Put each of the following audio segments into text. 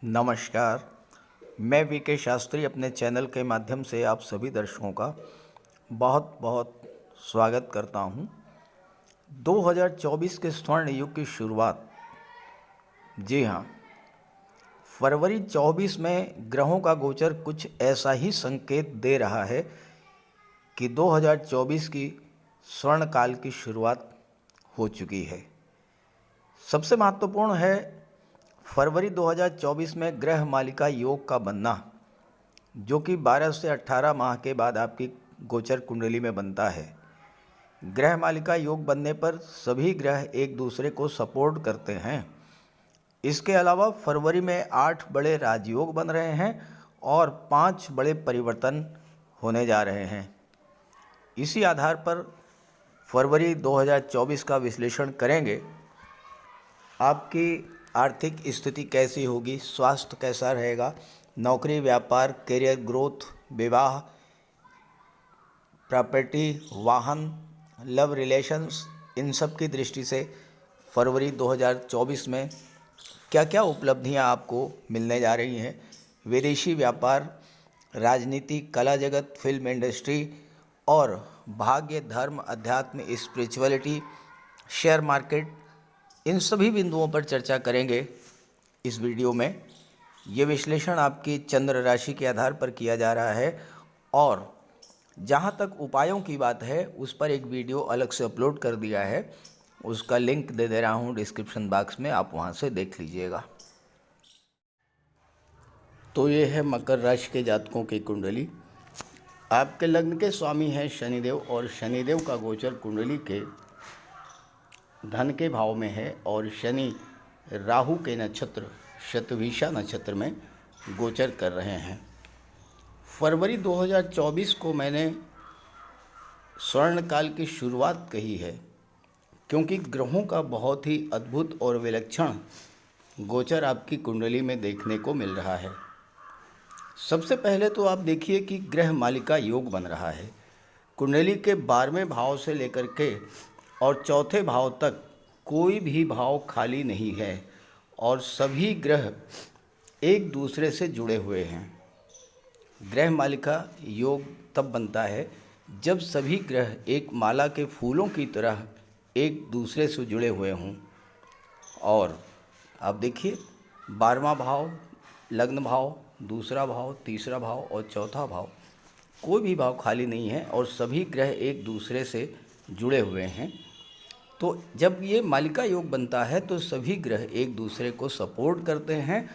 नमस्कार। मैं वीके शास्त्री अपने चैनल के माध्यम से आप सभी दर्शकों का बहुत बहुत स्वागत करता हूं। 2024 के स्वर्ण युग की शुरुआत, जी हां, फरवरी 24 में ग्रहों का गोचर कुछ ऐसा ही संकेत दे रहा है कि 2024 की स्वर्ण काल की शुरुआत हो चुकी है। सबसे महत्वपूर्ण है फरवरी 2024 में ग्रह मालिका योग का बनना, जो कि 12 से 18 माह के बाद आपकी गोचर कुंडली में बनता है। ग्रह मालिका योग बनने पर सभी ग्रह एक दूसरे को सपोर्ट करते हैं। इसके अलावा फरवरी में 8 बड़े राजयोग बन रहे हैं और 5 बड़े परिवर्तन होने जा रहे हैं। इसी आधार पर फरवरी 2024 का विश्लेषण करेंगे। आपकी आर्थिक स्थिति कैसी होगी, स्वास्थ्य कैसा रहेगा, नौकरी, व्यापार, करियर ग्रोथ, विवाह, प्रॉपर्टी, वाहन, लव रिलेशंस, इन सब की दृष्टि से फरवरी 2024 में क्या क्या उपलब्धियां आपको मिलने जा रही हैं। विदेशी व्यापार, राजनीति, कला जगत, फिल्म इंडस्ट्री और भाग्य, धर्म, अध्यात्म, स्पिरिचुअलिटी, शेयर मार्केट, इन सभी बिंदुओं पर चर्चा करेंगे इस वीडियो में। ये विश्लेषण आपकी चंद्र राशि के आधार पर किया जा रहा है और जहाँ तक उपायों की बात है उस पर एक वीडियो अलग से अपलोड कर दिया है। उसका लिंक दे दे रहा हूँ डिस्क्रिप्शन बॉक्स में, आप वहाँ से देख लीजिएगा। तो ये है मकर राशि के जातकों की कुंडली। आपके लग्न के स्वामी हैं शनिदेव और शनिदेव का गोचर कुंडली के धन के भाव में है और शनि राहु के नक्षत्र शतभिषा नक्षत्र में गोचर कर रहे हैं। फरवरी 2024 को मैंने स्वर्ण काल की शुरुआत कही है, क्योंकि ग्रहों का बहुत ही अद्भुत और विलक्षण गोचर आपकी कुंडली में देखने को मिल रहा है। सबसे पहले तो आप देखिए कि ग्रह मालिका योग बन रहा है। कुंडली के 12वें भाव से लेकर के और चौथे भाव तक कोई भी भाव खाली नहीं है और सभी ग्रह एक दूसरे से जुड़े हुए हैं। ग्रह मालिका योग तब बनता है जब सभी ग्रह एक माला के फूलों की तरह एक दूसरे से जुड़े हुए हों। और आप देखिए 12वां भाव, लग्न भाव, दूसरा भाव, तीसरा भाव और चौथा भाव, कोई भी भाव खाली नहीं है और सभी ग्रह एक दूसरे से जुड़े हुए हैं। तो जब ये मालिका योग बनता है तो सभी ग्रह एक दूसरे को सपोर्ट करते हैं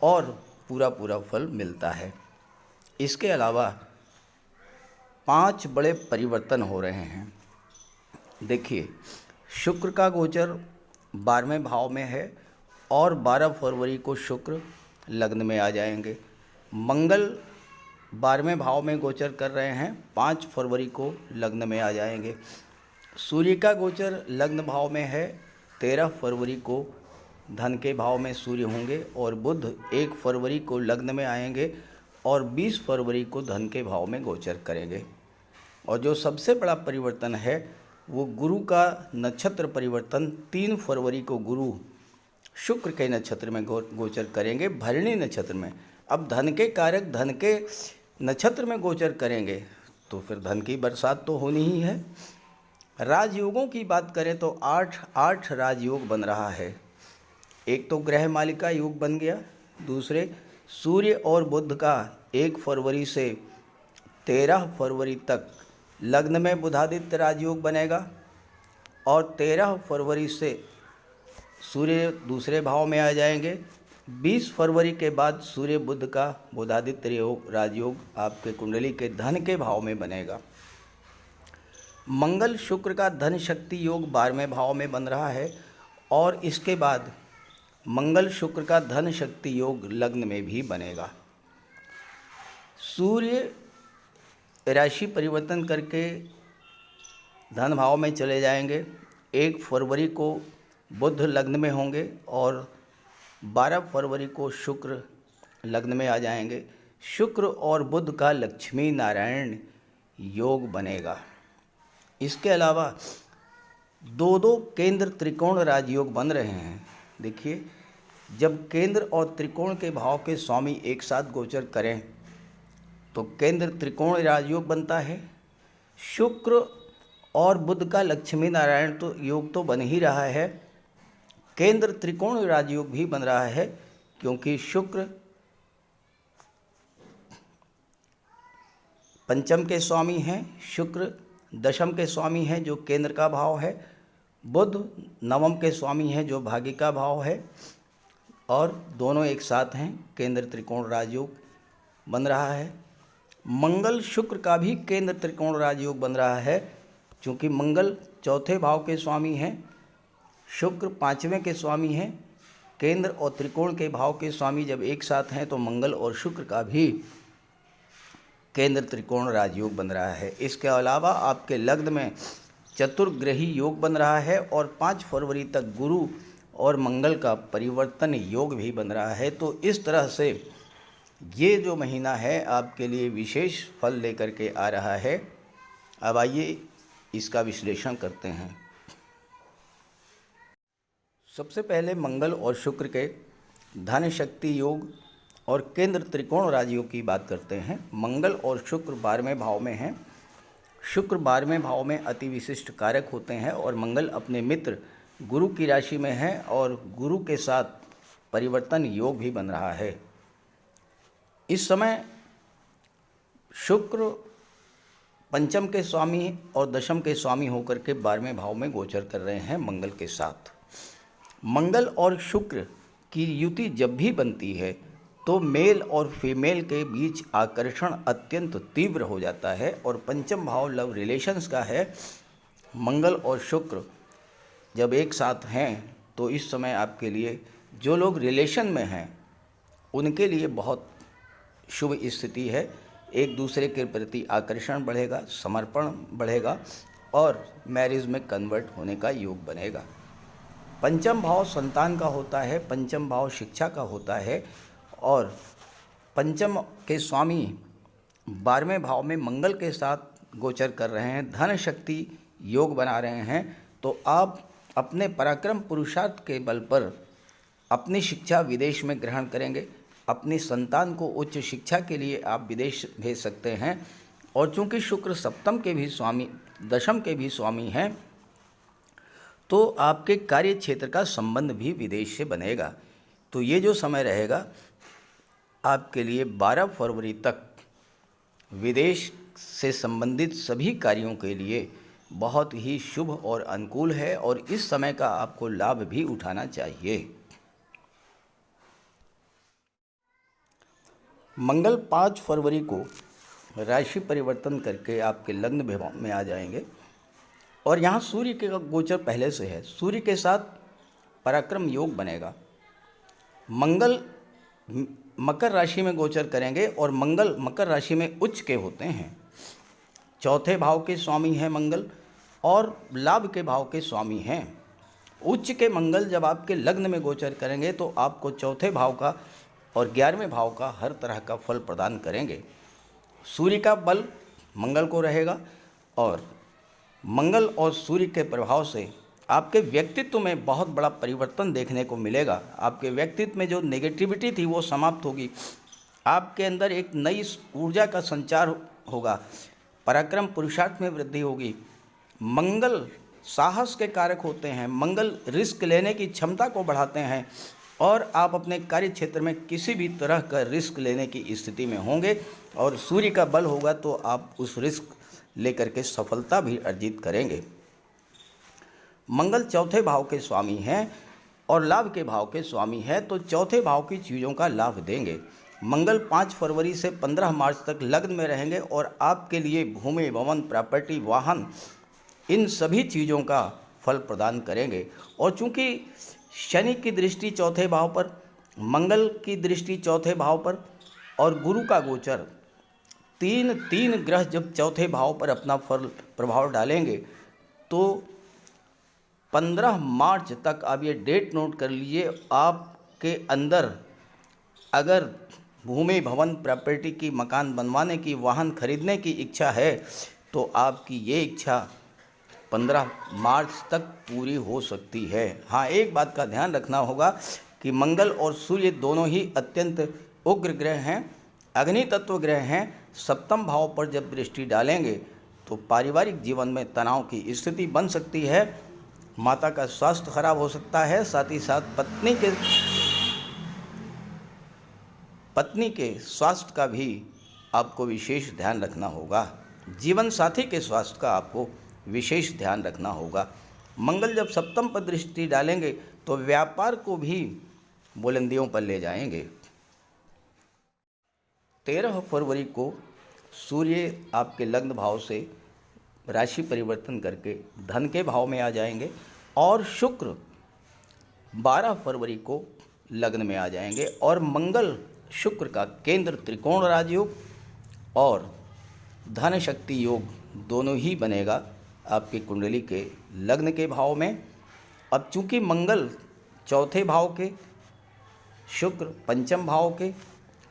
और पूरा फल मिलता है। इसके अलावा 5 बड़े परिवर्तन हो रहे हैं। देखिए, शुक्र का गोचर 12वें भाव में है और 12 फरवरी को शुक्र लग्न में आ जाएंगे। मंगल 12वें भाव में गोचर कर रहे हैं, 5 फरवरी को लग्न में आ जाएंगे। सूर्य का गोचर लग्न भाव में है, 13 फरवरी को धन के भाव में सूर्य होंगे और बुध 1 फरवरी को लग्न में आएंगे और 20 फरवरी को धन के भाव में गोचर करेंगे। और जो सबसे बड़ा परिवर्तन है वो गुरु का नक्षत्र परिवर्तन, 3 फरवरी को गुरु शुक्र के नक्षत्र में गोचर करेंगे, भरणी नक्षत्र में। अब धन के कारक धन के नक्षत्र में गोचर करेंगे तो फिर धन की बरसात तो होनी ही है। राजयोगों की बात करें तो 8 राजयोग बन रहा है। एक तो ग्रह मालिका योग बन गया, दूसरे सूर्य और बुध का 1 फरवरी से 13 फरवरी तक लग्न में बुधादित्य राजयोग बनेगा और 13 फरवरी से सूर्य दूसरे भाव में आ जाएंगे। 20 फरवरी के बाद सूर्य बुध का बुधादित्य राजयोग आपके कुंडली के धन के भाव में बनेगा। मंगल शुक्र का धन शक्ति योग 12वें भाव में बन रहा है और इसके बाद मंगल शुक्र का धन शक्ति योग लग्न में भी बनेगा। सूर्य राशि परिवर्तन करके धन भाव में चले जाएंगे। 1 फरवरी को बुध लग्न में होंगे और 12 फरवरी को शुक्र लग्न में आ जाएंगे। शुक्र और बुध का लक्ष्मी नारायण योग बनेगा। इसके अलावा 2 केंद्र त्रिकोण राजयोग बन रहे हैं। देखिए, जब केंद्र और त्रिकोण के भाव के स्वामी एक साथ गोचर करें तो केंद्र त्रिकोण राजयोग बनता है। शुक्र और बुध का लक्ष्मी नारायण तो योग तो बन ही रहा है, केंद्र त्रिकोण राजयोग भी बन रहा है, क्योंकि शुक्र पंचम के स्वामी हैं, शुक्र दशम के स्वामी हैं जो केंद्र का भाव है, बुध नवम के स्वामी हैं जो भाग्य का भाव है, और दोनों एक साथ हैं, केंद्र त्रिकोण राजयोग बन रहा है। मंगल शुक्र का भी केंद्र त्रिकोण राजयोग बन रहा है, क्योंकि मंगल चौथे भाव के स्वामी हैं, शुक्र पाँचवें के स्वामी हैं। केंद्र और त्रिकोण के भाव के स्वामी जब एक साथ हैं तो मंगल और शुक्र का भी केंद्र त्रिकोण राजयोग बन रहा है। इसके अलावा आपके लग्न में चतुर्ग्रही योग बन रहा है और 5 फरवरी तक गुरु और मंगल का परिवर्तन योग भी बन रहा है। तो इस तरह से ये जो महीना है आपके लिए विशेष फल लेकर के आ रहा है। अब आइए इसका विश्लेषण करते हैं। सबसे पहले मंगल और शुक्र के धन शक्ति योग और केंद्र त्रिकोण राजयोग की बात करते हैं। मंगल और शुक्र 12वें भाव में हैं। शुक्र 12वें भाव में अति विशिष्ट कारक होते हैं और मंगल अपने मित्र गुरु की राशि में है और गुरु के साथ परिवर्तन योग भी बन रहा है। इस समय शुक्र पंचम के स्वामी और दशम के स्वामी होकर के 12वें भाव में गोचर कर रहे हैं मंगल के साथ। मंगल और शुक्र की युति जब भी बनती है तो मेल और फीमेल के बीच आकर्षण अत्यंत तीव्र हो जाता है और पंचम भाव लव रिलेशंस का है। मंगल और शुक्र जब एक साथ हैं तो इस समय आपके लिए जो लोग रिलेशन में हैं उनके लिए बहुत शुभ स्थिति है। एक दूसरे के प्रति आकर्षण बढ़ेगा, समर्पण बढ़ेगा और मैरिज में कन्वर्ट होने का योग बनेगा। पंचम भाव संतान का होता है, पंचम भाव शिक्षा का होता है और पंचम के स्वामी 12वें भाव में मंगल के साथ गोचर कर रहे हैं, धन शक्ति योग बना रहे हैं। तो आप अपने पराक्रम पुरुषार्थ के बल पर अपनी शिक्षा विदेश में ग्रहण करेंगे, अपनी संतान को उच्च शिक्षा के लिए आप विदेश भेज सकते हैं। और चूंकि शुक्र सप्तम के भी स्वामी, दशम के भी स्वामी हैं, तो आपके कार्य क्षेत्र का संबंध भी विदेश से बनेगा। तो ये जो समय रहेगा आपके लिए 12 फरवरी तक विदेश से संबंधित सभी कार्यों के लिए बहुत ही शुभ और अनुकूल है और इस समय का आपको लाभ भी उठाना चाहिए। मंगल 5 फरवरी को राशि परिवर्तन करके आपके लग्न में आ जाएंगे और यहाँ सूर्य के गोचर पहले से है, सूर्य के साथ पराक्रम योग बनेगा। मंगल मकर राशि में गोचर करेंगे और मंगल मकर राशि में उच्च के होते हैं। चौथे भाव के स्वामी हैं मंगल और लाभ के भाव के स्वामी हैं। उच्च के मंगल जब आपके लग्न में गोचर करेंगे तो आपको चौथे भाव का और 11वें भाव का हर तरह का फल प्रदान करेंगे। सूर्य का बल मंगल को रहेगा और मंगल और सूर्य के प्रभाव से आपके व्यक्तित्व में बहुत बड़ा परिवर्तन देखने को मिलेगा। आपके व्यक्तित्व में जो नेगेटिविटी थी वो समाप्त होगी, आपके अंदर एक नई ऊर्जा का संचार होगा, पराक्रम पुरुषार्थ में वृद्धि होगी। मंगल साहस के कारक होते हैं, मंगल रिस्क लेने की क्षमता को बढ़ाते हैं और आप अपने कार्य क्षेत्र में किसी भी तरह का रिस्क लेने की स्थिति में होंगे और सूर्य का बल होगा तो आप उस रिस्क लेकर के सफलता भी अर्जित करेंगे। मंगल चौथे भाव के स्वामी हैं और लाभ के भाव के स्वामी हैं, तो चौथे भाव की चीज़ों का लाभ देंगे। मंगल 5 फरवरी से 15 मार्च तक लग्न में रहेंगे और आपके लिए भूमि, भवन, प्रॉपर्टी, वाहन, इन सभी चीज़ों का फल प्रदान करेंगे। और चूंकि शनि की दृष्टि चौथे भाव पर, मंगल की दृष्टि चौथे भाव पर और गुरु का गोचर, तीन ग्रह जब चौथे भाव पर अपना फल प्रभाव डालेंगे तो 15 मार्च तक आप ये डेट नोट कर लीजिए, आपके अंदर अगर भूमि, भवन, प्रॉपर्टी की, मकान बनवाने की, वाहन खरीदने की इच्छा है तो आपकी ये इच्छा 15 मार्च तक पूरी हो सकती है। हाँ, एक बात का ध्यान रखना होगा कि मंगल और सूर्य दोनों ही अत्यंत उग्र ग्रह हैं, अग्नि तत्व ग्रह हैं। सप्तम भाव पर जब दृष्टि डालेंगे तो पारिवारिक जीवन में तनाव की स्थिति बन सकती है, माता का स्वास्थ्य खराब हो सकता है, साथ ही साथ पत्नी के स्वास्थ्य का भी आपको विशेष ध्यान रखना होगा। जीवन साथी के स्वास्थ्य का आपको विशेष ध्यान रखना होगा। मंगल जब सप्तम पर दृष्टि डालेंगे तो व्यापार को भी बुलंदियों पर ले जाएंगे। 13 फरवरी को सूर्य आपके लग्न भाव से राशि परिवर्तन करके धन के भाव में आ जाएंगे और शुक्र 12 फरवरी को लग्न में आ जाएंगे और मंगल शुक्र का केंद्र त्रिकोण राजयोग और धन शक्ति योग दोनों ही बनेगा आपकी कुंडली के लग्न के भाव में। अब चूंकि मंगल चौथे भाव के, शुक्र पंचम भाव के,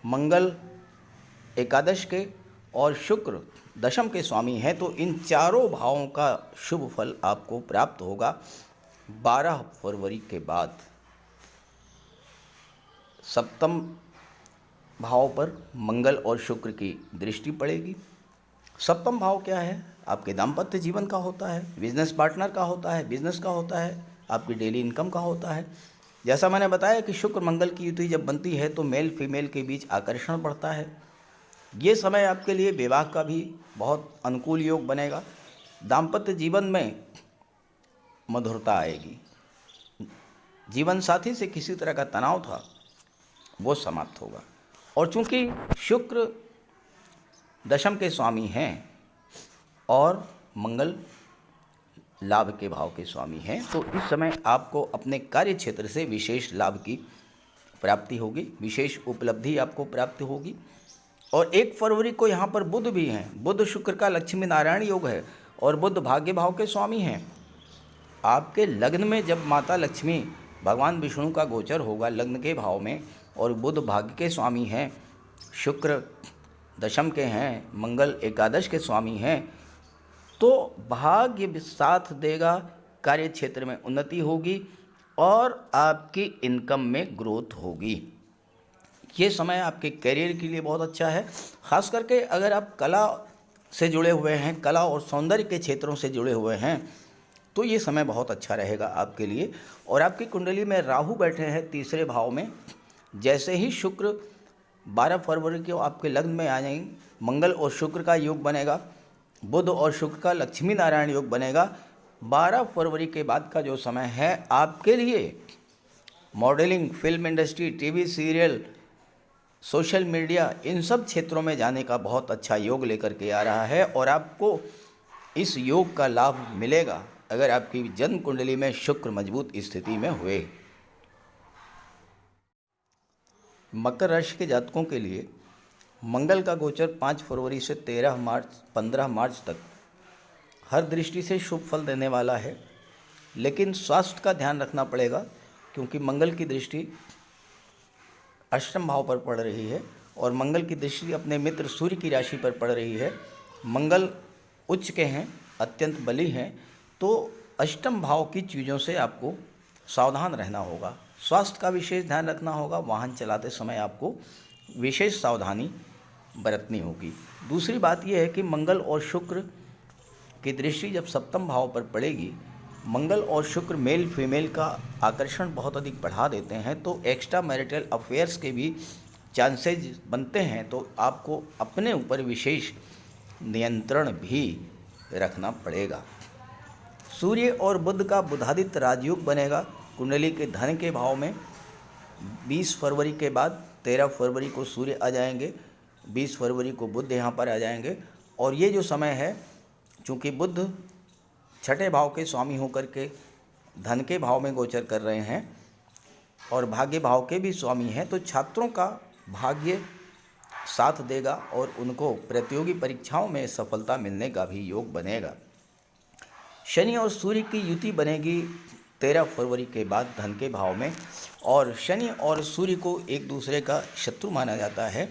मंगल एकादश के और शुक्र दशम के स्वामी हैं, तो इन चारों भावों का शुभ फल आपको प्राप्त होगा 12 फरवरी के बाद। सप्तम भाव पर मंगल और शुक्र की दृष्टि पड़ेगी। सप्तम भाव क्या है? आपके दाम्पत्य जीवन का होता है, बिजनेस पार्टनर का होता है, बिजनेस का होता है, आपकी डेली इनकम का होता है। जैसा मैंने बताया कि शुक्र मंगल की युति जब बनती है तो मेल फीमेल के बीच आकर्षण बढ़ता है। ये समय आपके लिए विवाह का भी बहुत अनुकूल योग बनेगा। दाम्पत्य जीवन में मधुरता आएगी। जीवन साथी से किसी तरह का तनाव था वो समाप्त होगा। और चूंकि शुक्र दशम के स्वामी हैं और मंगल लाभ के भाव के स्वामी हैं, तो इस समय आपको अपने कार्य क्षेत्र से विशेष लाभ की प्राप्ति होगी, विशेष उपलब्धि आपको प्राप्त होगी। और 1 फरवरी को यहाँ पर बुध भी हैं। बुध शुक्र का लक्ष्मी नारायण योग है और बुध भाग्य भाव के स्वामी हैं। आपके लग्न में जब माता लक्ष्मी भगवान विष्णु का गोचर होगा लग्न के भाव में और बुध भाग्य के स्वामी हैं, शुक्र दशम के हैं, मंगल एकादश के स्वामी हैं, तो भाग्य साथ देगा, कार्य क्षेत्र में उन्नति होगी और आपकी इनकम में ग्रोथ होगी। ये समय आपके करियर के लिए बहुत अच्छा है। ख़ास करके अगर आप कला से जुड़े हुए हैं, कला और सौंदर्य के क्षेत्रों से जुड़े हुए हैं, तो ये समय बहुत अच्छा रहेगा आपके लिए। और आपकी कुंडली में राहु बैठे हैं तीसरे भाव में। जैसे ही शुक्र 12 फरवरी को आपके लग्न में आ जाएंगे, मंगल और शुक्र का योग बनेगा, बुध और शुक्र का लक्ष्मी नारायण योग बनेगा। 12 फरवरी के बाद का जो समय है आपके लिए modelling, film industry, TV serial, social media, इन सब क्षेत्रों में जाने का बहुत अच्छा योग लेकर के आ रहा है और आपको इस योग का लाभ मिलेगा अगर आपकी जन्म कुंडली में शुक्र मजबूत स्थिति में हुए। मकर राशि के जातकों के लिए मंगल का गोचर 5 फरवरी से 15 मार्च तक हर दृष्टि से शुभ फल देने वाला है, लेकिन स्वास्थ्य का ध्यान रखना पड़ेगा क्योंकि मंगल की दृष्टि अष्टम भाव पर पड़ रही है और मंगल की दृष्टि अपने मित्र सूर्य की राशि पर पड़ रही है। मंगल उच्च के हैं, अत्यंत बली हैं, तो अष्टम भाव की चीज़ों से आपको सावधान रहना होगा। स्वास्थ्य का विशेष ध्यान रखना होगा। वाहन चलाते समय आपको विशेष सावधानी बरतनी होगी। दूसरी बात यह है कि मंगल और शुक्र की दृष्टि जब सप्तम भाव पर पड़ेगी, मंगल और शुक्र मेल फीमेल का आकर्षण बहुत अधिक बढ़ा देते हैं, तो एक्स्ट्रा मैरिटल अफेयर्स के भी चांसेज बनते हैं। तो आपको अपने ऊपर विशेष नियंत्रण भी रखना पड़ेगा। सूर्य और बुध का बुधादित्य राजयोग बनेगा कुंडली के धन के भाव में 20 फरवरी के बाद। 13 फरवरी को सूर्य आ जाएंगे, 20 फरवरी को बुध यहाँ पर आ जाएंगे। और ये जो समय है, चूँकि बुध छठे भाव के स्वामी होकर के धन के भाव में गोचर कर रहे हैं और भाग्य भाव के भी स्वामी हैं, तो छात्रों का भाग्य साथ देगा और उनको प्रतियोगी परीक्षाओं में सफलता मिलने का भी योग बनेगा। शनि और सूर्य की युति बनेगी 13 फरवरी के बाद धन के भाव में, और शनि और सूर्य को एक दूसरे का शत्रु माना जाता है,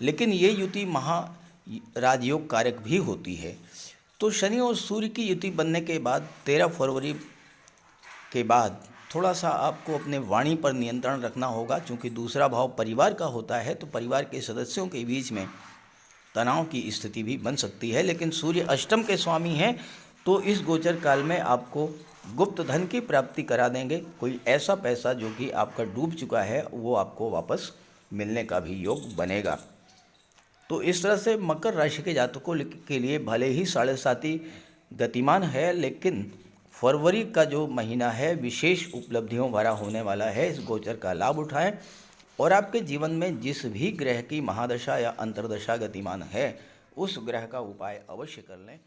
लेकिन ये युति महा राजयोग कारक भी होती है। तो शनि और सूर्य की युति बनने के बाद 13 फरवरी के बाद थोड़ा सा आपको अपने वाणी पर नियंत्रण रखना होगा, क्योंकि दूसरा भाव परिवार का होता है, तो परिवार के सदस्यों के बीच में तनाव की स्थिति भी बन सकती है। लेकिन सूर्य अष्टम के स्वामी हैं, तो इस गोचर काल में आपको गुप्त धन की प्राप्ति करा देंगे। कोई ऐसा पैसा जो कि आपका डूब चुका है वो आपको वापस मिलने का भी योग बनेगा। तो इस तरह से मकर राशि के जातकों के लिए भले ही 7.5 गतिमान है, लेकिन फरवरी का जो महीना है विशेष उपलब्धियों भरा होने वाला है। इस गोचर का लाभ उठाएं और आपके जीवन में जिस भी ग्रह की महादशा या अंतर्दशा गतिमान है उस ग्रह का उपाय अवश्य कर लें।